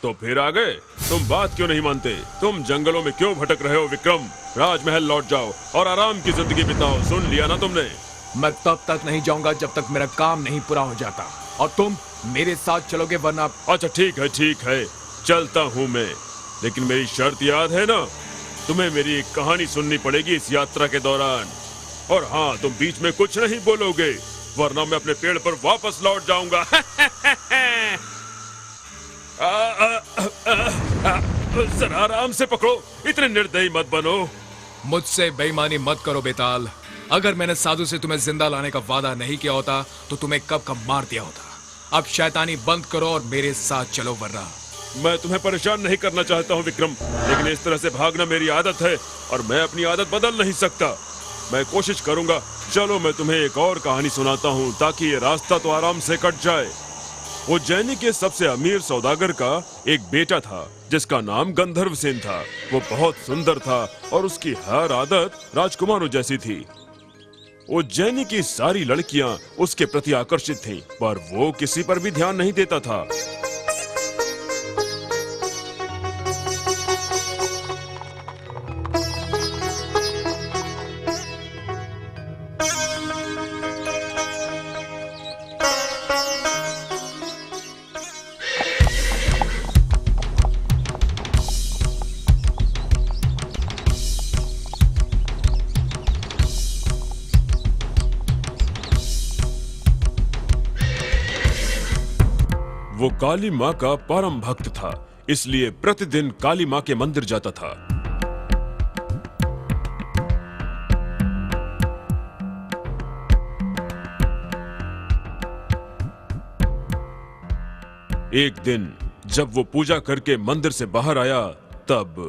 तो फिर आ गए। तुम बात क्यों नहीं मानते? तुम जंगलों में क्यों भटक रहे हो विक्रम? राजमहल लौट जाओ और आराम की जिंदगी बिताओ। सुन लिया ना तुमने? मैं तब तक नहीं जाऊंगा जब तक मेरा काम नहीं पूरा हो जाता, और तुम मेरे साथ चलोगे वरना। अच्छा ठीक है, चलता हूँ मैं, लेकिन मेरी शर्त याद है ना? तुम्हें मेरी एक कहानी सुननी पड़ेगी इस यात्रा के दौरान। और हाँ, तुम बीच में कुछ नहीं बोलोगे, वरना मैं अपने पेड़ पर वापस लौट जाऊंगा। जरा आराम से पकड़ो, इतने निर्दयी मत बनो। मुझसे बेईमानी मत करो बेताल। अगर मैंने साधु से तुम्हें जिंदा लाने का वादा नहीं किया होता तो तुम्हें कब कब मार दिया होता। अब शैतानी बंद करो और मेरे साथ चलो, वरना। मैं तुम्हें परेशान नहीं करना चाहता हूँ विक्रम, लेकिन इस तरह से भागना मेरी आदत है और मैं अपनी आदत बदल नहीं सकता। मैं कोशिश करूंगा। चलो मैं तुम्हें एक और कहानी सुनाता हूँ ताकि ये रास्ता तो आराम से कट जाए। उज्जैनी के सबसे अमीर सौदागर का एक बेटा था जिसका नाम गंधर्वसेन था। वो बहुत सुंदर था और उसकी हर आदत राजकुमारों जैसी थी। उज्जैनी की सारी लड़कियां उसके प्रति आकर्षित थीं, पर वो किसी पर भी ध्यान नहीं देता था। वो काली माँ का परम भक्त था, इसलिए प्रतिदिन काली माँ के मंदिर जाता था। एक दिन जब वो पूजा करके मंदिर से बाहर आया, तब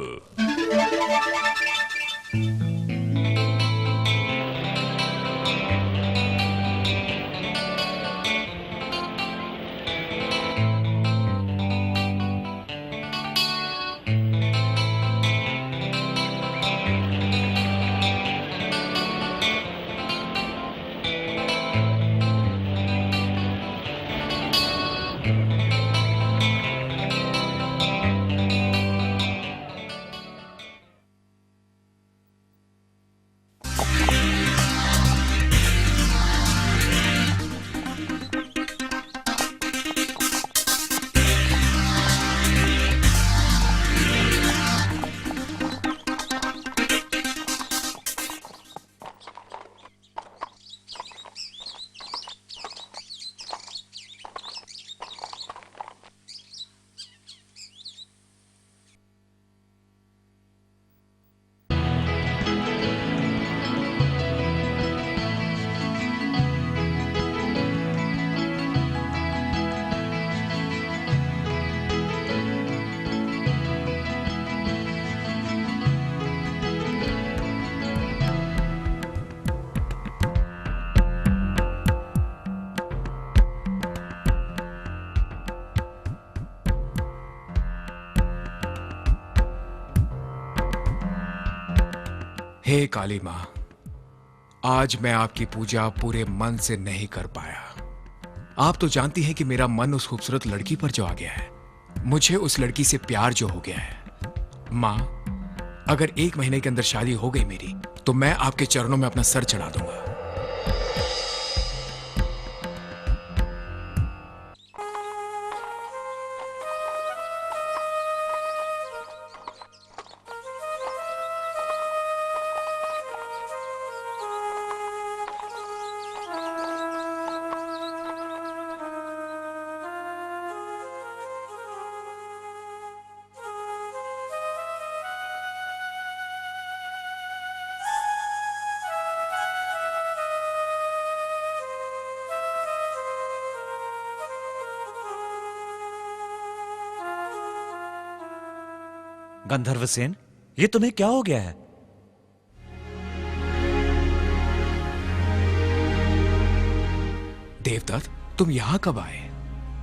हे काली माँ, आज मैं आपकी पूजा पूरे मन से नहीं कर पाया। आप तो जानती हैं कि मेरा मन उस खूबसूरत लड़की पर जो आ गया है, मुझे उस लड़की से प्यार जो हो गया है। माँ, अगर 1 महीने के अंदर शादी हो गई मेरी, तो मैं आपके चरणों में अपना सर चढ़ा दूंगा। गंधर्वसेन, ये तुम्हें क्या हो गया है? देवदत्त, तुम यहाँ कब आए?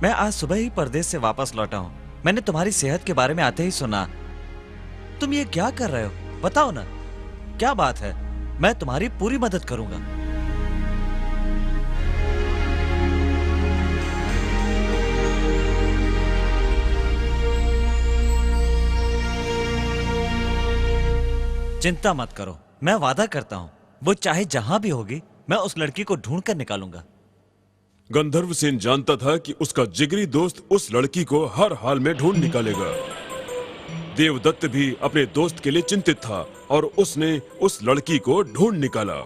मैं आज सुबह ही परदेश से वापस लौटा हूँ। मैंने तुम्हारी सेहत के बारे में आते ही सुना। तुम ये क्या कर रहे हो? बताओ ना, क्या बात है? मैं तुम्हारी पूरी मदद करूंगा। चिंता मत करो, मैं वादा करता हूँ वो चाहे जहां भी होगी मैं उस लड़की को ढूंढ कर निकालूंगा। गंधर्व सेन जानता था कि उसका जिगरी दोस्त उस लड़की को हर हाल में ढूंढ निकालेगा। देवदत्त भी अपने दोस्त के लिए चिंतित था और उसने उस लड़की को ढूंढ निकाला।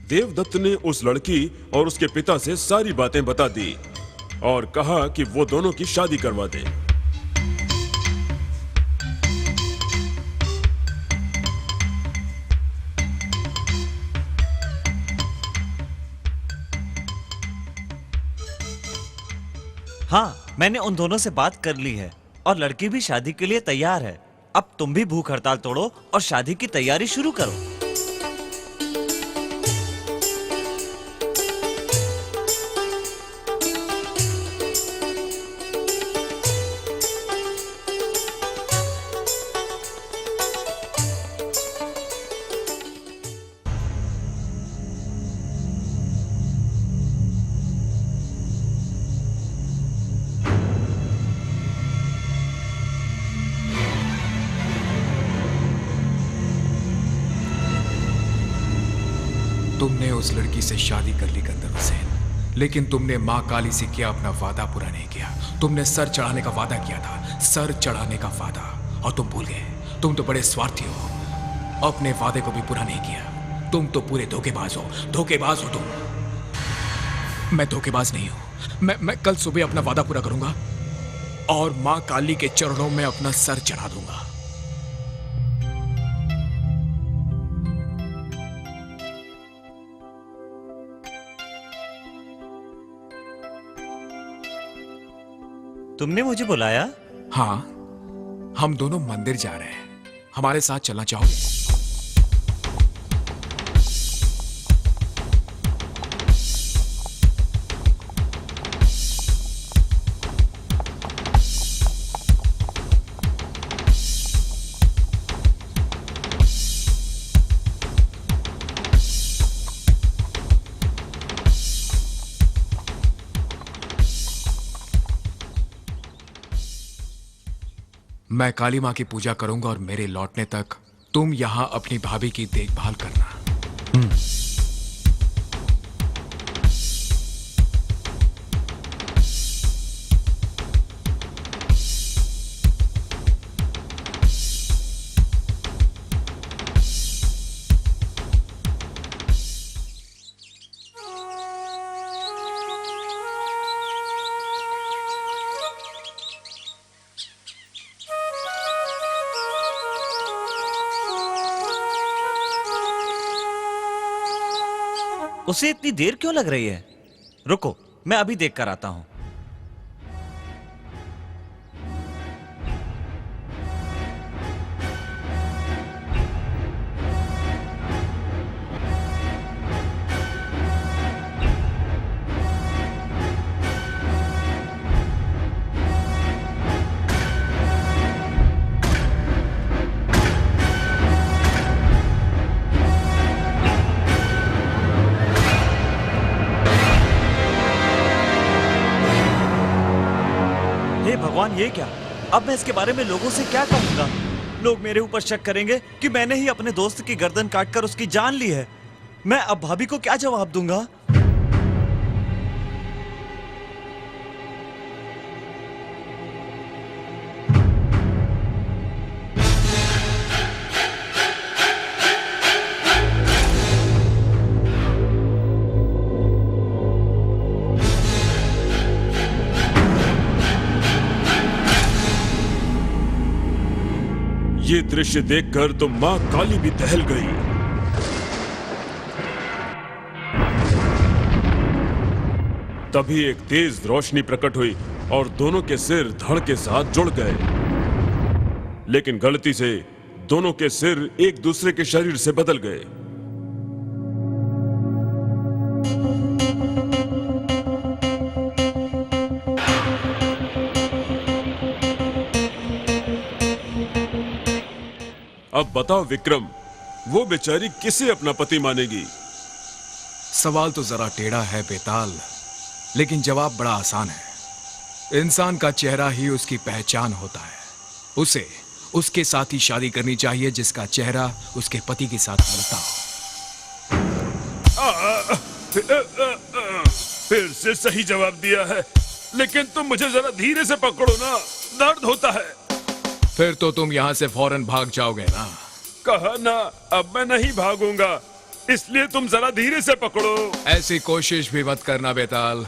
देवदत्त ने उस लड़की और उसके पिता से सारी बातें बता दी और कहा कि वो दोनों की शादी करवा दे। हाँ, मैंने उन दोनों से बात कर ली है और लड़की भी शादी के लिए तैयार है। अब तुम भी भूख हड़ताल तोड़ो और शादी की तैयारी शुरू करो। तुमने उस लड़की से शादी कर ली गंधर्व सेन, लेकिन तुमने मां काली से किया अपना वादा पूरा नहीं किया। तुमने सर चढ़ाने का वादा किया था, सर चढ़ाने का वादा, और तुम भूल गए। तुम तो बड़े स्वार्थी हो, अपने वादे को भी पूरा नहीं किया। तुम तो पूरे धोखेबाज हो, धोखेबाज हो तुम। मैं धोखेबाज नहीं हूं। मैं कल सुबह अपना वादा पूरा करूंगा और मां काली के चरणों में अपना सर चढ़ा दूंगा। तुमने मुझे बुलाया? हाँ, हम दोनों मंदिर जा रहे हैं। हमारे साथ चलना चाहोगे? मैं काली मां की पूजा करूंगा और मेरे लौटने तक तुम यहां अपनी भाभी की देखभाल करना। उसे इतनी देर क्यों लग रही है? रुको, मैं अभी देख कर आता हूं। भगवान, ये क्या? अब मैं इसके बारे में लोगों से क्या कहूंगा? लोग मेरे ऊपर शक करेंगे कि मैंने ही अपने दोस्त की गर्दन काटकर उसकी जान ली है। मैं अब भाभी को क्या जवाब दूंगा? ये दृश्य देखकर तो मां काली भी दहल गई। तभी एक तेज रोशनी प्रकट हुई और दोनों के सिर धड़ के साथ जुड़ गए। लेकिन गलती से दोनों के सिर एक दूसरे के शरीर से बदल गए। अब बताओ विक्रम, वो बेचारी किसे अपना पति मानेगी? सवाल तो जरा टेढ़ा है बेताल, लेकिन जवाब बड़ा आसान है। इंसान का चेहरा ही उसकी पहचान होता है। उसे उसके साथ ही शादी करनी चाहिए जिसका चेहरा उसके पति के साथ मिलता हो। फिर से सही जवाब दिया है, लेकिन तुम मुझे जरा धीरे से पकड़ो ना, दर्द होता है। फिर तो तुम यहां से फौरन भाग जाओगे ना। कहा ना, अब मैं नहीं भागूंगा, इसलिए तुम जरा धीरे से पकड़ो। ऐसी कोशिश भी मत करना बेताल।